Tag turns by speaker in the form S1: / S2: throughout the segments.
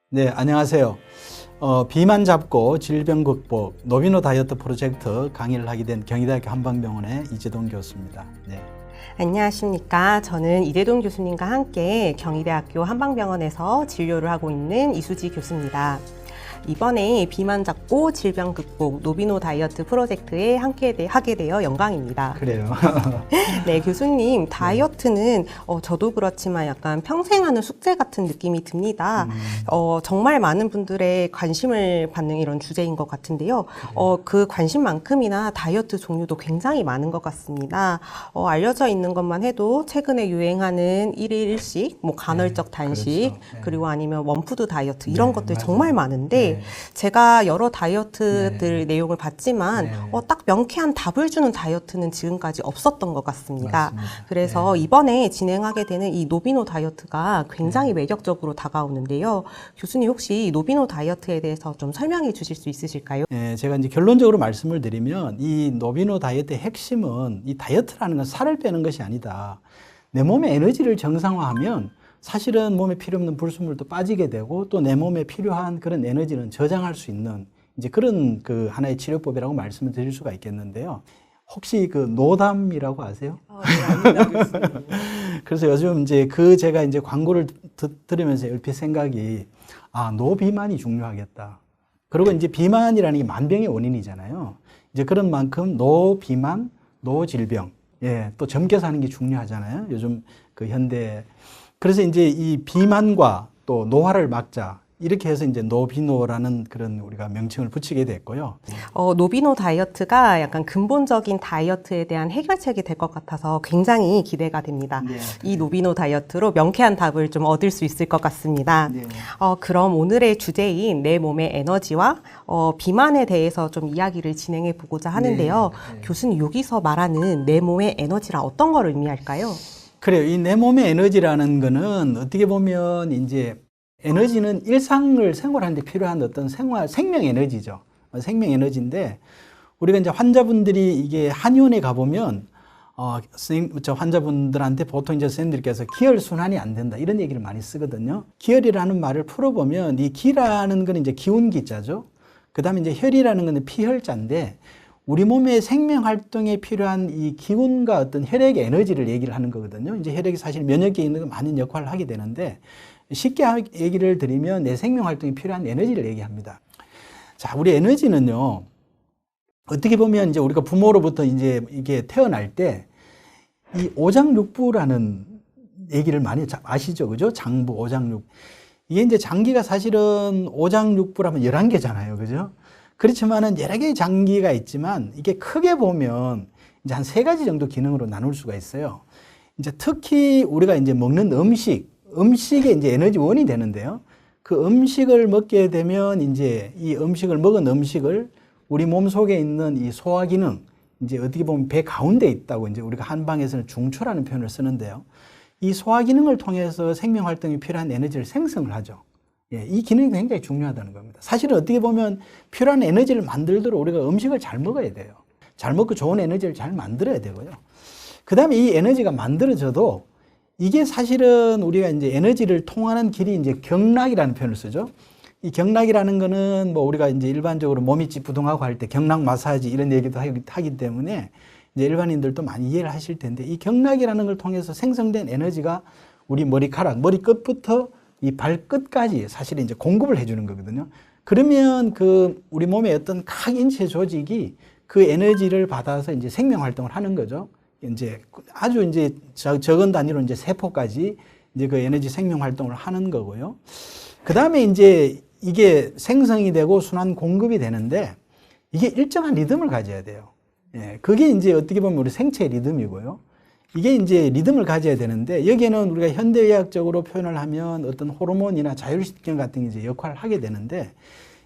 S1: 네, 안녕하세요. 비만 잡고 질병 극복 노비노 다이어트 프로젝트 강의를 하게 된 경희대학교 한방병원의 이재동 교수입니다. 네.
S2: 안녕하십니까. 저는 이대동 교수님과 함께 경희대학교 한방병원에서 진료를 하고 있는 이수지 교수입니다. 이번에 비만 잡고 질병 극복 노비노 다이어트 프로젝트에 함께 하게 되어 영광입니다.
S1: 그래요.
S2: 네, 교수님, 다이어트는 저도 그렇지만 약간 평생 하는 숙제 같은 느낌이 듭니다. 정말 많은 분들의 관심을 받는 이런 주제인 것 같은데요. 그 관심만큼이나 다이어트 종류도 굉장히 많은 것 같습니다. 알려져 있는 것만 해도 최근에 유행하는 1일 1식, 뭐 간헐적 단식,
S1: 그렇죠. 네.
S2: 그리고 아니면 원푸드 다이어트 이런
S1: 네,
S2: 것들
S1: 맞아요.
S2: 정말 많은데
S1: 네.
S2: 제가 여러 다이어트들 내용을 봤지만
S1: 네.
S2: 딱 명쾌한 답을 주는 다이어트는 지금까지 없었던 것 같습니다.
S1: 맞습니다.
S2: 그래서
S1: 네.
S2: 이번에 진행하게 되는 이 노비노 다이어트가 굉장히 매력적으로 다가오는데요. 교수님 혹시 이 노비노 다이어트에 대해서 좀 설명해 주실 수 있으실까요?
S1: 네, 제가 이제 결론적으로 말씀을 드리면 이 노비노 다이어트의 핵심은 이 다이어트라는 건 살을 빼는 것이 아니다. 내 몸의 에너지를 정상화하면 사실은 몸에 필요 없는 불순물도 빠지게 되고 또 내 몸에 필요한 그런 에너지는 저장할 수 있는 이제 그런 그 하나의 치료법이라고 말씀을 드릴 수가 있겠는데요. 혹시 그 노담이라고 아세요?
S2: 네, 아닙니다, 교수님.
S1: 그래서 요즘 이제 제가 이제 광고를 들으면서 얼핏 생각이 노비만이 중요하겠다. 그리고 이제 비만이라는 게 만병의 원인이잖아요. 이제 그런 만큼 노비만, 노질병. 예, 또 젊게 사는 게 중요하잖아요. 요즘 그 현대. 그래서 이제 이 비만과 또 노화를 막자. 이렇게 해서 이제 노비노라는 그런 우리가 명칭을 붙이게 됐고요.
S2: 노비노 다이어트가 약간 근본적인 다이어트에 대한 해결책이 될 것 같아서 굉장히 기대가 됩니다.
S1: 네.
S2: 이 노비노 다이어트로 명쾌한 답을 좀 얻을 수 있을 것 같습니다.
S1: 네.
S2: 그럼 오늘의 주제인 내 몸의 에너지와 비만에 대해서 좀 이야기를 진행해 보고자 하는데요.
S1: 네.
S2: 교수님 여기서 말하는 내 몸의 에너지라 어떤 걸 의미할까요?
S1: 그래요. 이 내 몸의 에너지라는 거는 어떻게 보면 이제 에너지는 일상을 생활하는데 필요한 어떤 생명 에너지죠. 생명 에너지인데 우리가 이제 환자분들이 이게 한의원에 가보면 환자분들한테 보통 이제 선생님들께서 기혈 순환이 안 된다 이런 얘기를 많이 쓰거든요. 기혈이라는 말을 풀어보면 이 기라는 건 이제 기운 기자죠. 그다음에 이제 혈이라는 건 피혈자인데 우리 몸의 생명 활동에 필요한 이 기운과 어떤 혈액의 에너지를 얘기를 하는 거거든요. 이제 혈액이 사실 면역에 있는 많은 역할을 하게 되는데 쉽게 얘기를 드리면 내 생명 활동에 필요한 에너지를 얘기합니다. 자, 우리 에너지는요, 어떻게 보면 이제 우리가 부모로부터 이제 이게 태어날 때 이 오장육부라는 얘기를 많이 아시죠? 그죠? 장부, 오장육. 이게 이제 장기가 사실은 오장육부라면 11개잖아요. 그죠? 그렇지만은 여러 개의 장기가 있지만 이게 크게 보면 이제 한 3가지 정도 기능으로 나눌 수가 있어요. 이제 특히 우리가 이제 먹는 음식에 이제 에너지원이 되는데요. 그 음식을 먹게 되면 이제 이 먹은 음식을 우리 몸 속에 있는 이 소화 기능, 이제 어떻게 보면 배 가운데 있다고 이제 우리가 한방에서는 중추라는 표현을 쓰는데요. 이 소화 기능을 통해서 생명 활동이 필요한 에너지를 생성을 하죠. 예, 이 기능이 굉장히 중요하다는 겁니다. 사실은 어떻게 보면 필요한 에너지를 만들도록 우리가 음식을 잘 먹어야 돼요. 잘 먹고 좋은 에너지를 잘 만들어야 되고요. 그 다음에 이 에너지가 만들어져도 이게 사실은 우리가 이제 에너지를 통하는 길이 이제 경락이라는 표현을 쓰죠. 이 경락이라는 거는 뭐 우리가 이제 일반적으로 몸이 찌뿌둥하고 할 때 경락 마사지 이런 얘기도 하기 때문에 이제 일반인들도 많이 이해를 하실 텐데 이 경락이라는 걸 통해서 생성된 에너지가 우리 머리 끝부터 이 발끝까지 사실 이제 공급을 해주는 거거든요. 그러면 그 우리 몸의 어떤 각 인체 조직이 그 에너지를 받아서 이제 생명 활동을 하는 거죠. 이제 아주 이제 적은 단위로 이제 세포까지 이제 그 에너지 생명 활동을 하는 거고요. 그 다음에 이제 이게 생성이 되고 순환 공급이 되는데 이게 일정한 리듬을 가져야 돼요. 예, 그게 이제 어떻게 보면 우리 생체 리듬이고요. 이게 이제 리듬을 가져야 되는데 여기에는 우리가 현대의학적으로 표현을 하면 어떤 호르몬이나 자율신경 같은 게 이제 역할을 하게 되는데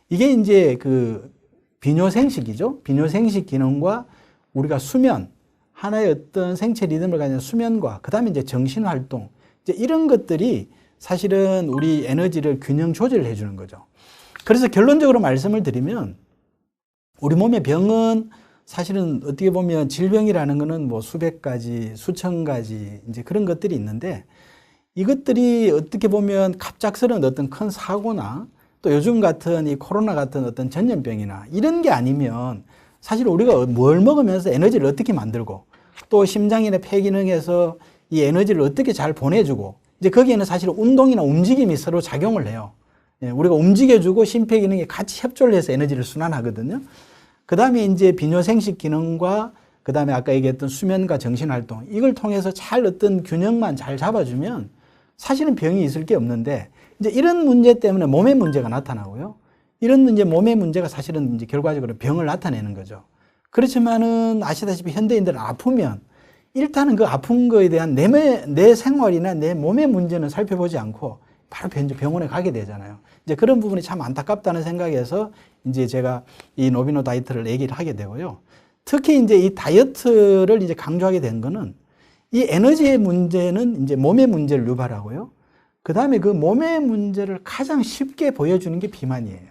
S1: 이게 이제 그 비뇨생식이죠. 비뇨생식 기능과 우리가 수면, 하나의 어떤 생체 리듬을 가진 수면과 그 다음에 이제 정신활동, 이제 이런 것들이 사실은 우리 에너지를 균형 조절을 해주는 거죠. 그래서 결론적으로 말씀을 드리면 우리 몸의 병은 사실은 어떻게 보면 질병이라는 거는 뭐 수백 가지, 수천 가지 이제 그런 것들이 있는데 이것들이 어떻게 보면 갑작스러운 어떤 큰 사고나 또 요즘 같은 이 코로나 같은 어떤 전염병이나 이런 게 아니면 사실 우리가 뭘 먹으면서 에너지를 어떻게 만들고 또 심장이나 폐 기능에서 이 에너지를 어떻게 잘 보내주고 이제 거기에는 사실 운동이나 움직임이 서로 작용을 해요. 예, 우리가 움직여주고 심폐 기능이 같이 협조를 해서 에너지를 순환하거든요. 그 다음에 이제 비뇨생식 기능과 그 다음에 아까 얘기했던 수면과 정신활동 이걸 통해서 잘 어떤 균형만 잘 잡아주면 사실은 병이 있을 게 없는데 이제 이런 문제 때문에 몸의 문제가 나타나고요. 이런 문제, 몸의 문제가 사실은 이제 결과적으로 병을 나타내는 거죠. 그렇지만은 아시다시피 현대인들은 아프면 일단은 그 아픈 거에 대한 내 생활이나 내 몸의 문제는 살펴보지 않고 바로 병원에 가게 되잖아요. 이제 그런 부분이 참 안타깝다는 생각에서 이제 제가 이 노비노 다이어트를 얘기를 하게 되고요. 특히 이제 이 다이어트를 이제 강조하게 된 거는 이 에너지의 문제는 이제 몸의 문제를 유발하고요. 그 다음에 그 몸의 문제를 가장 쉽게 보여주는 게 비만이에요.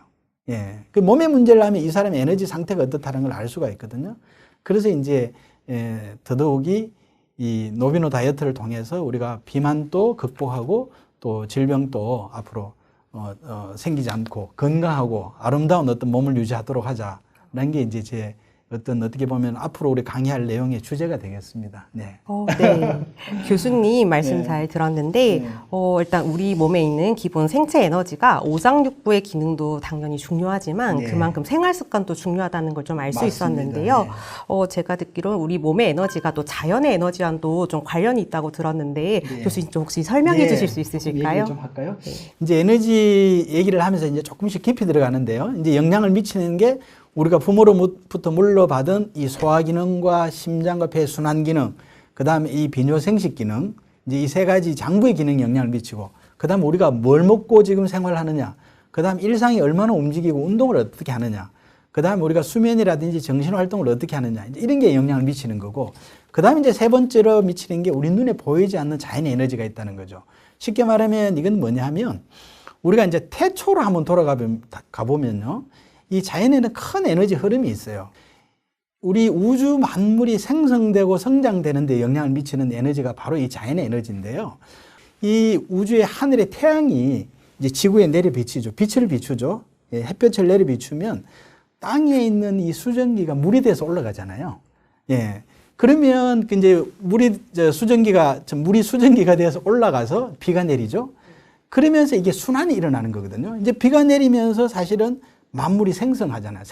S1: 예. 그 몸의 문제를 하면 이 사람의 에너지 상태가 어떻다는 걸 알 수가 있거든요. 그래서 이제, 더더욱이 이 노비노 다이어트를 통해서 우리가 비만도 극복하고 또 질병도 앞으로, 생기지 않고 건강하고 아름다운 어떤 몸을 유지하도록 하자라는 게 이제 제 어떻게 보면 앞으로 우리 강의할 내용의 주제가 되겠습니다. 네.
S2: 네. 교수님 말씀
S1: 네.
S2: 잘 들었는데,
S1: 네.
S2: 일단 우리 몸에 있는 기본 생체 에너지가 오장육부의 기능도 당연히 중요하지만
S1: 네.
S2: 그만큼 생활 습관도 중요하다는 걸 좀 알 수
S1: 맞습니다.
S2: 있었는데요.
S1: 네.
S2: 제가 듣기로는 우리 몸의 에너지가 또 자연의 에너지와도 좀 관련이 있다고 들었는데,
S1: 네.
S2: 교수님 좀 혹시 설명해
S1: 네.
S2: 주실 수 있으실까요?
S1: 얘기를 좀 할까요? 네. 이제 에너지 얘기를 하면서 이제 조금씩 깊이 들어가는데요. 이제 영향을 미치는 게 우리가 부모로부터 물려받은 이 소화 기능과 심장과 폐 순환 기능, 그 다음에 이 비뇨생식 기능, 이제 이 세 가지 장부의 기능에 영향을 미치고, 그 다음에 우리가 뭘 먹고 지금 생활하느냐, 그 다음에 일상이 얼마나 움직이고 운동을 어떻게 하느냐, 그 다음에 우리가 수면이라든지 정신활동을 어떻게 하느냐, 이제 이런 게 영향을 미치는 거고, 그 다음에 이제 세 번째로 미치는 게 우리 눈에 보이지 않는 자연의 에너지가 있다는 거죠. 쉽게 말하면 이건 뭐냐 하면, 우리가 이제 태초로 한번 가보면요. 이 자연에는 큰 에너지 흐름이 있어요. 우리 우주 만물이 생성되고 성장되는 데 영향을 미치는 에너지가 바로 이 자연의 에너지인데요. 이 우주의 하늘의 태양이 이제 지구에 내려 비치죠. 빛을 비추죠. 예, 햇볕을 내려 비추면 땅에 있는 이 수증기가 물이 돼서 올라가잖아요. 예. 그러면 이제 물이 수증기가 돼서 올라가서 비가 내리죠. 그러면서 이게 순환이 일어나는 거거든요. 이제 비가 내리면서 사실은 만물이 생성하잖아요.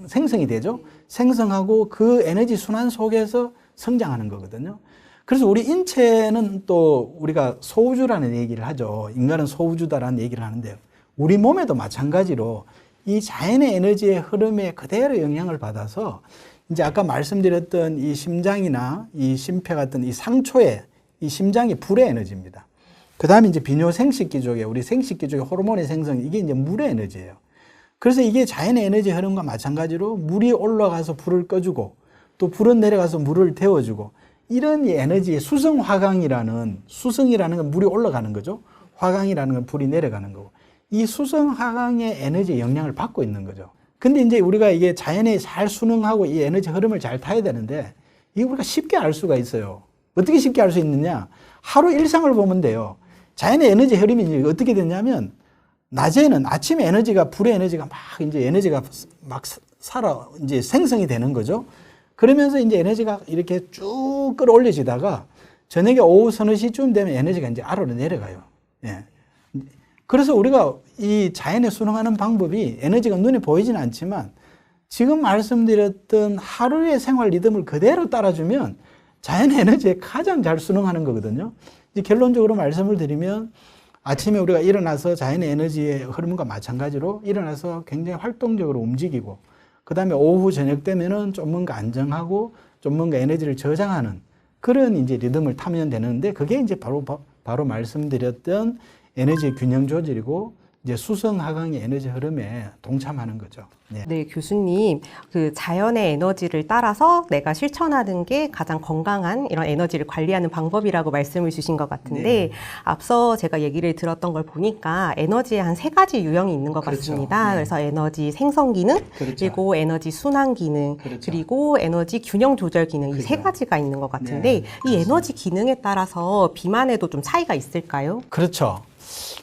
S1: 생성이 되죠. 생성하고 그 에너지 순환 속에서 성장하는 거거든요. 그래서 우리 인체는 또 우리가 소우주라는 얘기를 하죠. 인간은 소우주다라는 얘기를 하는데요. 우리 몸에도 마찬가지로 이 자연의 에너지의 흐름에 그대로 영향을 받아서 이제 아까 말씀드렸던 이 심장이나 이 심폐 같은 이 상초에 이 심장이 불의 에너지입니다. 그 다음에 이제 비뇨생식기 쪽에 우리 생식기 쪽에 호르몬의 생성, 이게 이제 물의 에너지예요. 그래서 이게 자연의 에너지 흐름과 마찬가지로 물이 올라가서 불을 꺼주고 또 불은 내려가서 물을 데워주고 이런 에너지의 수성이라는 건 물이 올라가는 거죠. 화강이라는 건 불이 내려가는 거고 이 수성화강의 에너지의 영향을 받고 있는 거죠. 근데 이제 우리가 이게 자연에 잘 순응하고 이 에너지 흐름을 잘 타야 되는데 이게 우리가 쉽게 알 수가 있어요. 어떻게 쉽게 알 수 있느냐? 하루 일상을 보면 돼요. 자연의 에너지 흐름이 어떻게 되냐면 낮에는 아침에 불의 에너지가 이제 생성이 되는 거죠. 그러면서 이제 에너지가 이렇게 쭉 끌어올려지다가 저녁에 오후 서너 시쯤 되면 에너지가 이제 아래로 내려가요. 예. 그래서 우리가 이 자연에 순응하는 방법이 에너지가 눈에 보이지는 않지만 지금 말씀드렸던 하루의 생활 리듬을 그대로 따라주면 자연의 에너지에 가장 잘 순응하는 거거든요. 이제 결론적으로 말씀을 드리면 아침에 우리가 일어나서 자연의 에너지의 흐름과 마찬가지로 일어나서 굉장히 활동적으로 움직이고 그 다음에 오후 저녁 되면은 좀 뭔가 안정하고 좀 뭔가 에너지를 저장하는 그런 이제 리듬을 타면 되는데 그게 이제 바로 말씀드렸던 에너지 균형 조절이고 이제 수성하강의 에너지 흐름에 동참하는 거죠. 네.
S2: 네, 교수님. 그 자연의 에너지를 따라서 내가 실천하는 게 가장 건강한 이런 에너지를 관리하는 방법이라고 말씀을 주신 것 같은데,
S1: 네.
S2: 앞서 제가 얘기를 들었던 걸 보니까 에너지에 한 3가지 유형이 있는 것
S1: 그렇죠.
S2: 같습니다.
S1: 네.
S2: 그래서 에너지 생성 기능,
S1: 그렇죠.
S2: 그리고 에너지 순환 기능,
S1: 그렇죠.
S2: 그리고 에너지 균형 조절 기능, 이
S1: 그죠.
S2: 3가지가 있는 것 같은데,
S1: 네,
S2: 이
S1: 그렇습니다.
S2: 에너지 기능에 따라서 비만에도 좀 차이가 있을까요?
S1: 그렇죠.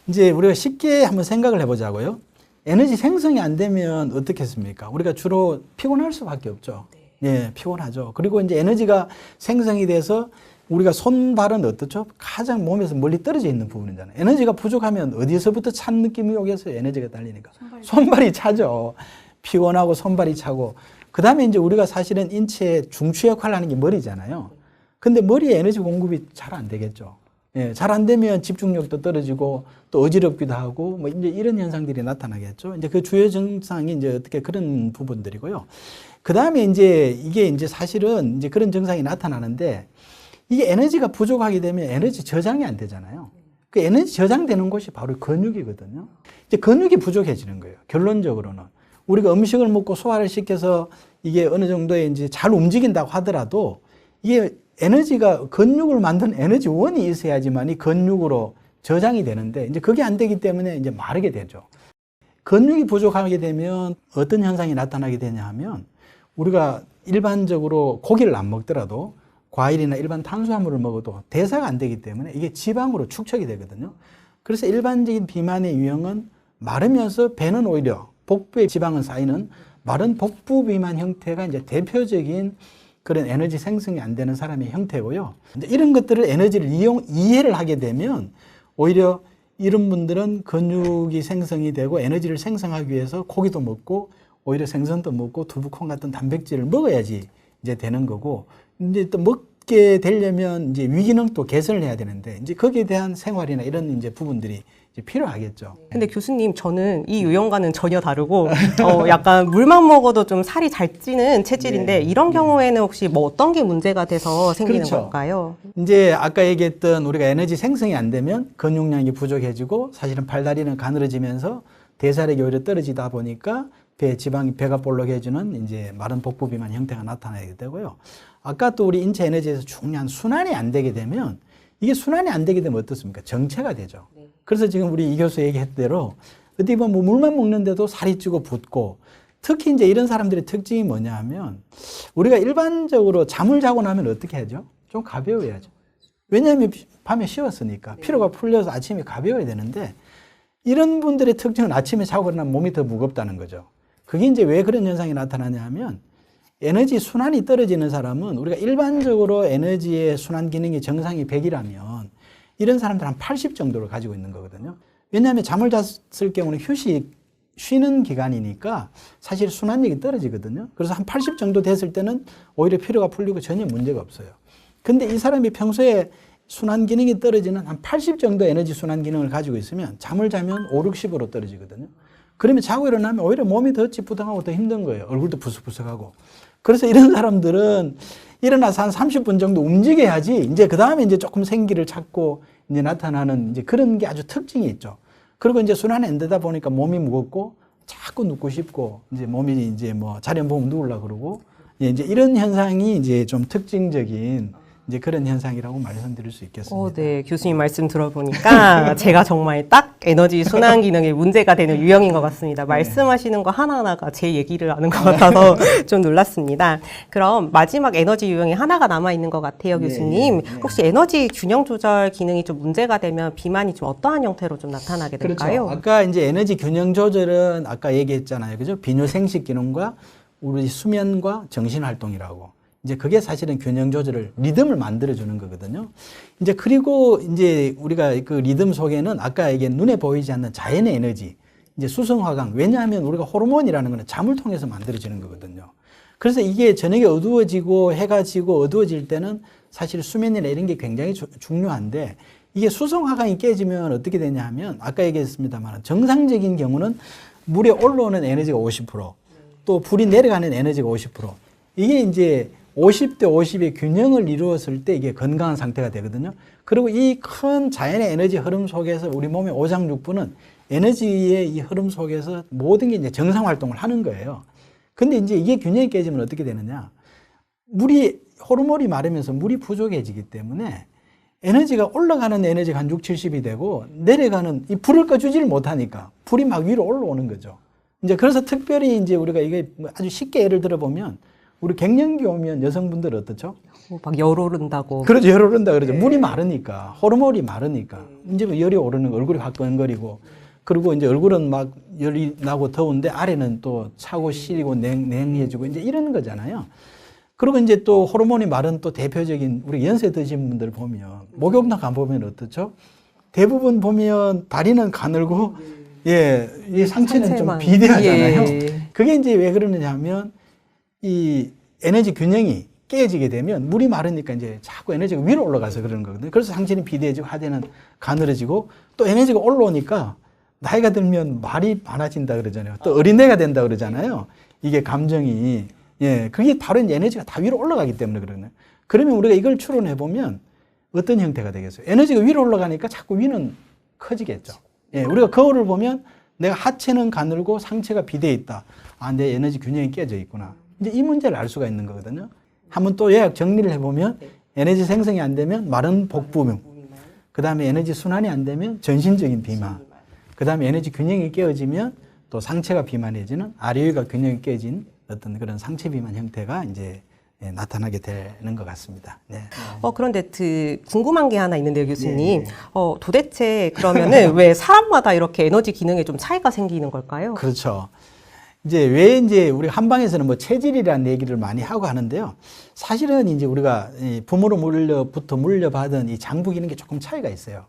S1: 이제 우리가 쉽게 한번 생각을 해보자고요. 에너지 생성이 안 되면 어떻겠습니까? 우리가 주로 피곤할 수밖에 없죠. 예, 피곤하죠. 그리고 이제 에너지가 생성이 돼서 우리가 손발은 어떻죠? 가장 몸에서 멀리 떨어져 있는 부분이잖아요. 에너지가 부족하면 어디서부터 찬 느낌이 오겠어요? 에너지가 딸리니까. 손발이 차죠. 피곤하고 손발이 차고. 그 다음에 이제 우리가 사실은 인체의 중추 역할을 하는 게 머리잖아요. 근데 머리에 에너지 공급이 잘 안 되겠죠. 예, 잘 안 되면 집중력도 떨어지고 또 어지럽기도 하고 뭐 이제 이런 현상들이 나타나겠죠. 이제 그 주요 증상이 이제 어떻게 그런 부분들이고요. 그 다음에 이제 이게 이제 사실은 이제 그런 증상이 나타나는데 이게 에너지가 부족하게 되면 에너지 저장이 안 되잖아요. 그 에너지 저장되는 곳이 바로 근육이거든요. 이제 근육이 부족해지는 거예요. 결론적으로는. 우리가 음식을 먹고 소화를 시켜서 이게 어느 정도의 이제 잘 움직인다고 하더라도 이게 에너지가 근육을 만든 에너지원이 있어야지만 이 근육으로 저장이 되는데 이제 그게 안 되기 때문에 이제 마르게 되죠. 근육이 부족하게 되면 어떤 현상이 나타나게 되냐 하면 우리가 일반적으로 고기를 안 먹더라도 과일이나 일반 탄수화물을 먹어도 대사가 안 되기 때문에 이게 지방으로 축적이 되거든요. 그래서 일반적인 비만의 유형은 마르면서 배는 오히려 복부에 지방은 쌓이는 마른 복부 비만 형태가 이제 대표적인 그런 에너지 생성이 안 되는 사람의 형태고요. 이제 이런 것들을 에너지를 이해를 하게 되면 오히려 이런 분들은 근육이 생성이 되고 에너지를 생성하기 위해서 고기도 먹고 오히려 생선도 먹고 두부콩 같은 단백질을 먹어야지 이제 되는 거고 이제 또 먹게 되려면 이제 위기능도 개선을 해야 되는데 이제 거기에 대한 생활이나 이런 이제 부분들이 이제 필요하겠죠.
S2: 근데 교수님, 저는 이 유형과는 전혀 다르고, 약간 물만 먹어도 좀 살이 잘 찌는 체질인데,
S1: 네.
S2: 이런 경우에는 혹시 뭐 어떤 게 문제가 돼서 생기는
S1: 그렇죠.
S2: 걸까요?
S1: 이제 아까 얘기했던 우리가 에너지 생성이 안 되면 근육량이 부족해지고 사실은 팔다리는 가늘어지면서 대사력이 오히려 떨어지다 보니까 배가 볼록해지는 이제 마른 복부 비만 형태가 나타나게 되고요. 아까 또 우리 인체 에너지에서 중요한 순환이 안 되게 되면 이게 순환이 안 되게 되면 어떻습니까? 정체가 되죠. 그래서 지금 우리 이 교수 얘기했던 대로 어떻게 보면 뭐 물만 먹는데도 살이 찌고 붓고 특히 이제 이런 사람들의 특징이 뭐냐 하면 우리가 일반적으로 잠을 자고 나면 어떻게 하죠? 좀 가벼워야죠. 왜냐하면 밤에 쉬었으니까 피로가 풀려서 아침에 가벼워야 되는데 이런 분들의 특징은 아침에 자고 일어나면 몸이 더 무겁다는 거죠. 그게 이제 왜 그런 현상이 나타나냐 하면 에너지 순환이 떨어지는 사람은 우리가 일반적으로 에너지의 순환 기능이 정상이 100이라면 이런 사람들 한 80 정도를 가지고 있는 거거든요. 왜냐하면 잠을 잤을 경우는 쉬는 기간이니까 사실 순환력이 떨어지거든요. 그래서 한 80 정도 됐을 때는 오히려 피로가 풀리고 전혀 문제가 없어요. 근데 이 사람이 평소에 순환 기능이 떨어지는 한 80 정도 에너지 순환 기능을 가지고 있으면 잠을 자면 5, 60으로 떨어지거든요. 그러면 자고 일어나면 오히려 몸이 더 찌뿌둥하고 더 힘든 거예요. 얼굴도 부석부석하고. 그래서 이런 사람들은 일어나서 한 30분 정도 움직여야지 이제 그 다음에 이제 조금 생기를 찾고 이제 나타나는 이제 그런 게 아주 특징이 있죠. 그리고 이제 순환이 안 되다 보니까 몸이 무겁고 자꾸 눕고 싶고 이제 몸이 이제 뭐 자연 보면 누우려고 그러고 이제 이런 현상이 이제 좀 특징적인 이제 그런 현상이라고 말씀드릴 수 있겠습니다.
S2: 네. 교수님 말씀 들어보니까 제가 정말 딱 에너지 순환 기능에 문제가 되는 유형인 것 같습니다. 말씀하시는 거 하나하나가 제 얘기를 아는 것 같아서 좀 놀랐습니다. 그럼 마지막 에너지 유형이 하나가 남아있는 것 같아요, 교수님. 혹시 에너지 균형 조절 기능이 좀 문제가 되면 비만이 좀 어떠한 형태로 좀 나타나게 될까요?
S1: 그렇죠. 아까 이제 에너지 균형 조절은 아까 얘기했잖아요. 그죠? 비뇨 생식 기능과 우리 수면과 정신 활동이라고. 이제 그게 사실은 균형 조절을 리듬을 만들어주는 거거든요. 이제 그리고 이제 우리가 그 리듬 속에는 아까 얘기한 눈에 보이지 않는 자연의 에너지, 이제 수성화강. 왜냐하면 우리가 호르몬이라는 거는 잠을 통해서 만들어지는 거거든요. 그래서 이게 저녁에 어두워지고 해가 지고 어두워질 때는 사실 수면이나 이런 게 굉장히 중요한데 이게 수성화강이 깨지면 어떻게 되냐 하면 아까 얘기했습니다만 정상적인 경우는 물에 올라오는 에너지가 50%, 또 불이 내려가는 에너지가 50%. 이게 이제 50대 50의 균형을 이루었을 때 이게 건강한 상태가 되거든요. 그리고 이 큰 자연의 에너지 흐름 속에서 우리 몸의 오장육부는 에너지의 이 흐름 속에서 모든 게 이제 정상 활동을 하는 거예요. 근데 이제 이게 균형이 깨지면 어떻게 되느냐? 물이, 호르몬이 마르면서 물이 부족해지기 때문에 에너지가 올라가는 에너지가 한 6, 70이 되고 내려가는 이 불을 꺼주지를 못하니까 불이 막 위로 올라오는 거죠. 이제 그래서 특별히 이제 우리가 이게 아주 쉽게 예를 들어보면 우리 갱년기 오면 여성분들 어떻죠?
S2: 막 열 오른다고.
S1: 그렇죠. 열이 오른다 그러죠. 물이 마르니까, 호르몬이 마르니까. 이제 뭐 열이 오르는 거, 얼굴이 화끈거리고. 그리고 이제 얼굴은 막 열이 나고 더운데 아래는 또 차고 시리고 냉해지고 이제 이런 거잖아요. 그리고 이제 또 호르몬이 마른 또 대표적인 우리 연세 드신 분들 보면 목욕탕 가보면 어떻죠? 대부분 보면 다리는 가늘고 예, 이 상체는 좀
S2: 상체만.
S1: 비대하잖아요.
S2: 예.
S1: 그게 이제 왜 그러느냐 하면 이 에너지 균형이 깨지게 되면 물이 마르니까 이제 자꾸 에너지가 위로 올라가서 그러는 거거든요. 그래서 상체는 비대해지고 하대는 가늘어지고 또 에너지가 올라오니까 나이가 들면 말이 많아진다 그러잖아요. 또 어린애가 된다 그러잖아요. 이게 감정이. 예, 그게 바로 이제 에너지가 다 위로 올라가기 때문에 그러거든요. 그러면 우리가 이걸 추론해 보면 어떤 형태가 되겠어요? 에너지가 위로 올라가니까 자꾸 위는 커지겠죠. 예, 우리가 거울을 보면 내가 하체는 가늘고 상체가 비대해 있다. 아, 내 에너지 균형이 깨져 있구나. 이제 이 문제를 알 수가 있는 거거든요. 한번 또 요약 정리를 해보면 에너지 생성이 안 되면 마른 복부명, 그 다음에 에너지 순환이 안 되면 전신적인 비만, 그 다음에 에너지 균형이 깨어지면 또 상체가 비만해지는 아래위가 균형이 깨진 어떤 그런 상체 비만 형태가 이제 나타나게 되는 것 같습니다. 네.
S2: 그런데 궁금한 게 하나 있는데요, 교수님.
S1: 네.
S2: 도대체 그러면은 왜 사람마다 이렇게 에너지 기능에 좀 차이가 생기는 걸까요?
S1: 그렇죠. 이제 왜 이제 우리 한방에서는 뭐 체질이라는 얘기를 많이 하고 하는데요. 사실은 이제 우리가 부모로부터 물려받은 이 장부 기능이 조금 차이가 있어요.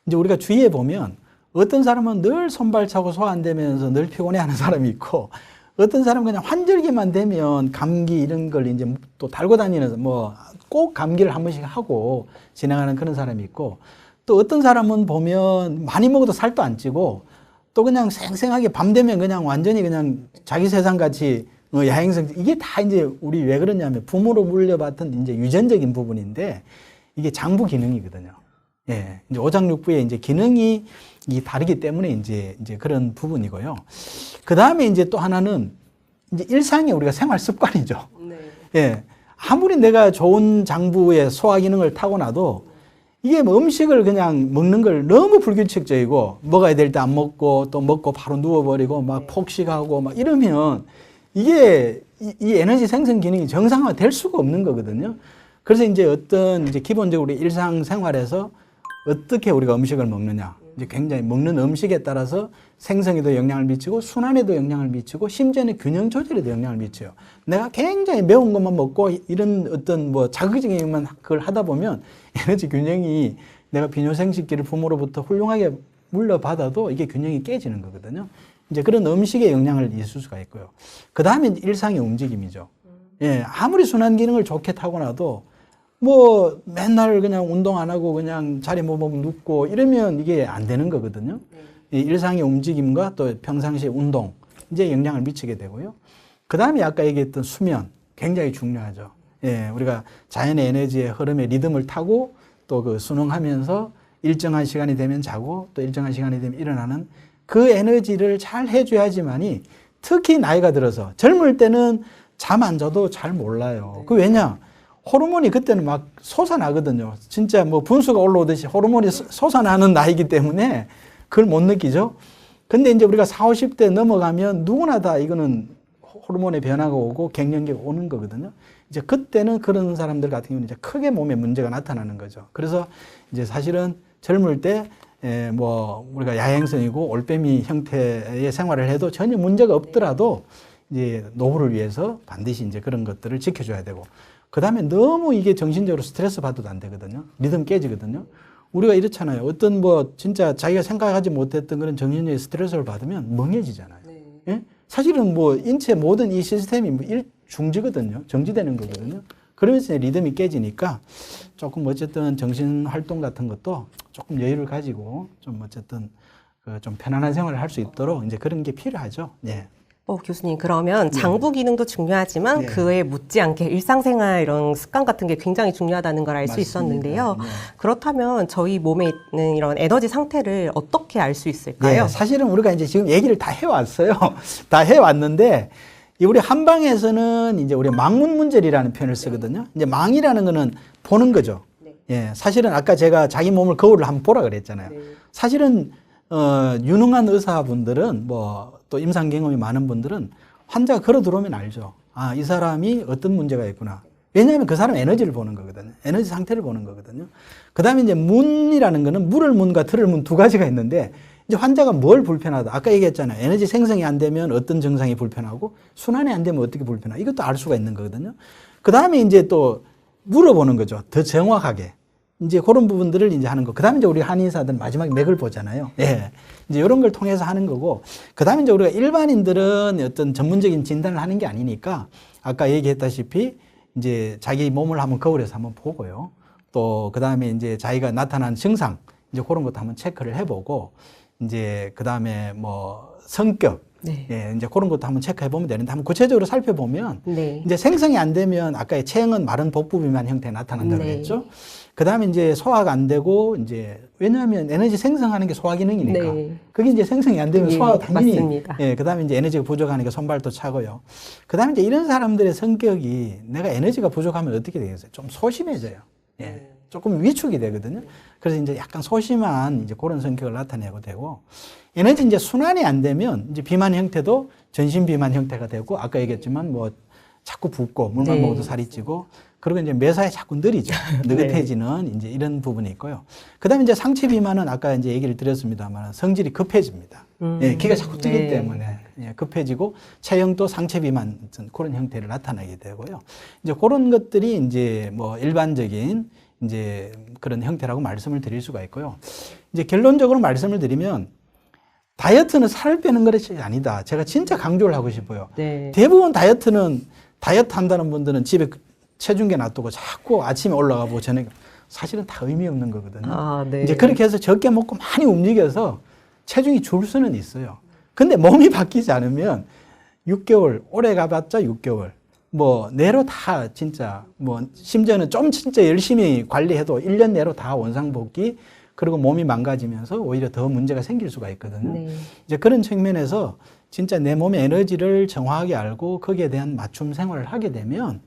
S1: 이제 우리가 주위에 보면 어떤 사람은 늘 손발 차고 소화 안 되면서 늘 피곤해하는 사람이 있고 어떤 사람은 그냥 환절기만 되면 감기 이런 걸 이제 또 달고 다니면서 뭐 꼭 감기를 한 번씩 하고 진행하는 그런 사람이 있고 또 어떤 사람은 보면 많이 먹어도 살도 안 찌고 또 그냥 생생하게 밤 되면 그냥 완전히 그냥 자기 세상 같이 야행성 이게 다 이제 우리 왜 그러냐면 부모로 물려받은 이제 유전적인 부분인데 이게 장부 기능이거든요. 예. 이제 오장육부의 이제 기능이 다르기 때문에 이제 그런 부분이고요. 그 다음에 이제 또 하나는 이제 일상의 우리가 생활 습관이죠.
S2: 네.
S1: 예. 아무리 내가 좋은 장부의 소화 기능을 타고나도 이게 뭐 음식을 그냥 먹는 걸 너무 불규칙적이고 먹어야 될 때 안 먹고 또 먹고 바로 누워버리고 막 폭식하고 막 이러면 이게 이 에너지 생성 기능이 정상화 될 수가 없는 거거든요. 그래서 이제 이제 기본적으로 일상생활에서 어떻게 우리가 음식을 먹느냐. 이제 굉장히 먹는 음식에 따라서 생성에도 영향을 미치고 순환에도 영향을 미치고 심지어는 균형 조절에도 영향을 미쳐요. 내가 굉장히 매운 것만 먹고 이런 어떤 뭐 자극적인 것만 그걸 하다 보면 에너지 균형이 내가 비뇨생식기를 부모로부터 훌륭하게 물려받아도 이게 균형이 깨지는 거거든요. 이제 그런 음식에 영향을 있을 수가 있고요. 그 다음에 일상의 움직임이죠. 예, 아무리 순환 기능을 좋게 타고나도 뭐 맨날 그냥 운동 안 하고 그냥 자리 뭐 눕고 이러면 이게 안 되는 거거든요. 이 일상의 움직임과 또 평상시의 운동 이제 영향을 미치게 되고요. 그 다음에 아까 얘기했던 수면 굉장히 중요하죠. 예, 우리가 자연의 에너지의 흐름의 리듬을 타고 또 그 순응하면서 일정한 시간이 되면 자고 또 일정한 시간이 되면 일어나는 그 에너지를 잘 해줘야지만이 특히 나이가 들어서 젊을 때는 잠 안 자도 잘 몰라요. 그 왜냐? 호르몬이 그때는 막 솟아나거든요. 진짜 뭐 분수가 올라오듯이 호르몬이 솟아나는 나이기 때문에 그걸 못 느끼죠. 근데 이제 우리가 40, 50대 넘어가면 누구나 다 이거는 호르몬의 변화가 오고 갱년기가 오는 거거든요. 이제 그때는 그런 사람들 같은 경우는 이제 크게 몸에 문제가 나타나는 거죠. 그래서 이제 사실은 젊을 때 뭐 우리가 야행성이고 올빼미 형태의 생활을 해도 전혀 문제가 없더라도 이제 노후를 위해서 반드시 이제 그런 것들을 지켜줘야 되고 그 다음에 너무 이게 정신적으로 스트레스 받아도 안 되거든요. 리듬 깨지거든요. 우리가 이렇잖아요. 어떤 뭐 진짜 자기가 생각하지 못했던 그런 정신적인 스트레스를 받으면 멍해지잖아요.
S2: 네.
S1: 예? 사실은 뭐 인체 모든 이 시스템이 뭐 중지거든요. 정지되는 거거든요. 그러면서 리듬이 깨지니까 조금 어쨌든 정신 활동 같은 것도 조금 여유를 가지고 좀 어쨌든 좀 편안한 생활을 할 수 있도록 이제 그런 게 필요하죠. 예.
S2: 교수님, 그러면 장부 기능도 중요하지만
S1: 네.
S2: 그에 못지않게 일상생활 이런 습관 같은 게 굉장히 중요하다는 걸 알 수
S1: 맞습니다.
S2: 있었는데요.
S1: 네.
S2: 그렇다면 저희 몸에 있는 이런 에너지 상태를 어떻게 알 수 있을까요?
S1: 네, 사실은 우리가 이제 지금 얘기를 다 해왔어요. 다 해왔는데, 이 우리 한방에서는 이제 우리 망문문절이라는 표현을 쓰거든요. 이제 망이라는 거는 보는 거죠. 예, 사실은 아까 제가 자기 몸을 거울을 한번 보라 그랬잖아요. 사실은, 유능한 의사분들은 뭐 또 임상 경험이 많은 분들은 환자가 걸어 들어오면 알죠. 아, 이 사람이 어떤 문제가 있구나. 왜냐하면 그 사람 에너지를 보는 거거든요. 에너지 상태를 보는 거거든요. 그 다음에 이제 문이라는 거는 물을 문과 들을 문 두 가지가 있는데 이제 환자가 뭘 불편하다. 아까 얘기했잖아요. 에너지 생성이 안 되면 어떤 증상이 불편하고 순환이 안 되면 어떻게 불편하고 이것도 알 수가 있는 거거든요. 그 다음에 이제 또 물어보는 거죠. 더 정확하게. 이제 그런 부분들을 이제 하는 거. 그 다음에 이제 우리 한의사들은 마지막에 맥을 보잖아요. 예. 이제 이런 걸 통해서 하는 거고. 그 다음에 이제 우리가 일반인들은 어떤 전문적인 진단을 하는 게 아니니까 아까 얘기했다시피 이제 자기 몸을 한번 거울에서 한번 보고요. 또 그 다음에 이제 자기가 나타난 증상 이제 그런 것도 한번 체크를 해보고 이제 그 다음에 뭐 성격
S2: 네.
S1: 예, 이제 그런 것도 한번 체크해 보면 되는데 한번 구체적으로 살펴보면
S2: 네.
S1: 이제 생성이 안 되면 아까의 체형은 마른 복부 비만 형태에 나타난다고
S2: 네.
S1: 그랬죠. 그 다음에 이제 소화가 안 되고 이제 왜냐하면 에너지 생성하는 게 소화 기능이니까
S2: 네.
S1: 그게 이제 생성이 안 되면
S2: 예,
S1: 소화가 당연히
S2: 맞습니다.
S1: 예, 그 다음에 이제 에너지가 부족하니까 손발도 차고요. 그 다음에 이제 이런 사람들의 성격이 내가 에너지가 부족하면 어떻게 되겠어요? 좀 소심해져요. 예. 조금 위축이 되거든요. 그래서 이제 약간 소심한 이제 그런 성격을 나타내고 되고 에너지 이제 순환이 안 되면 이제 비만 형태도 전신 비만 형태가 되고 아까 얘기했지만 뭐 자꾸 붓고 물만
S2: 네.
S1: 먹어도 살이 찌고 그리고 이제 매사에 자꾸 느리죠. 느긋해지는 이제 이런 부분이 있고요. 그 다음에 이제 상체 비만은 아까 이제 얘기를 드렸습니다만 성질이 급해집니다. 예, 기가 자꾸 뜨기
S2: 네.
S1: 때문에 예, 급해지고 체형도 상체 비만 같은 그런 형태를 나타내게 되고요. 이제 그런 것들이 이제 뭐 일반적인 이제 그런 형태라고 말씀을 드릴 수가 있고요. 이제 결론적으로 말씀을 드리면 다이어트는 살을 빼는 것이 아니다. 제가 진짜 강조를 하고 싶어요.
S2: 네.
S1: 대부분 다이어트는 다이어트 한다는 분들은 집에 체중계 놔두고 자꾸 아침에 올라가고 저녁에 사실은 다 의미 없는 거거든요.
S2: 아, 네.
S1: 이제 그렇게 해서 적게 먹고 많이 움직여서 체중이 줄 수는 있어요. 근데 몸이 바뀌지 않으면 6개월, 오래 가봤자 6개월. 뭐 내로 다 진짜 뭐 심지어는 좀 진짜 열심히 관리해도 1년 내로 다 원상복귀 그리고 몸이 망가지면서 오히려 더 문제가 생길 수가 있거든요.
S2: 네.
S1: 이제 그런 측면에서 진짜 내 몸의 에너지를 정확하게 알고 거기에 대한 맞춤 생활을 하게 되면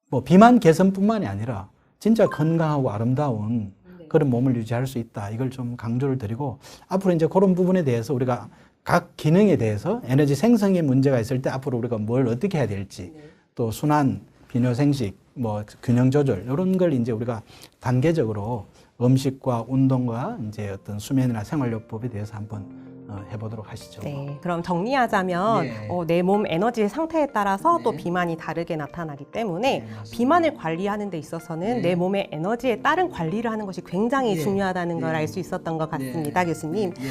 S1: 뭐 비만 개선뿐만이 아니라 진짜 건강하고 아름다운 그런 몸을 유지할 수 있다. 이걸 좀 강조를 드리고 앞으로 이제 그런 부분에 대해서 우리가 각 기능에 대해서 에너지 생성에 문제가 있을 때 앞으로 우리가 뭘 어떻게 해야 될지 또 순환, 비뇨생식, 뭐 균형 조절 이런 걸 이제 우리가 단계적으로 음식과 운동과 이제 어떤 수면이나 생활요법에 대해서 한번 해보도록 하시죠.
S2: 네, 그럼 정리하자면
S1: 네.
S2: 내 몸 에너지 상태에 따라서 또
S1: 네.
S2: 비만이 다르게 나타나기 때문에
S1: 네, 맞습니다.
S2: 비만을 관리하는 데 있어서는
S1: 네.
S2: 내 몸의 에너지에 따른 관리를 하는 것이 굉장히
S1: 네.
S2: 중요하다는 걸
S1: 네.
S2: 알 수 있었던 것 같습니다,
S1: 네.
S2: 교수님.
S1: 네.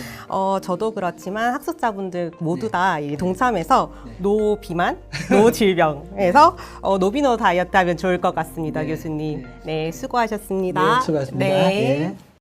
S2: 저도 그렇지만 학습자분들 모두
S1: 네.
S2: 다 동참해서
S1: 네.
S2: 노 비만, 노 질병에서 노비노 다이어트 하면 좋을 것 같습니다,
S1: 네.
S2: 교수님.
S1: 네.
S2: 네, 수고하셨습니다.
S1: 네, 수고하셨습니다.
S2: 네.
S1: 예.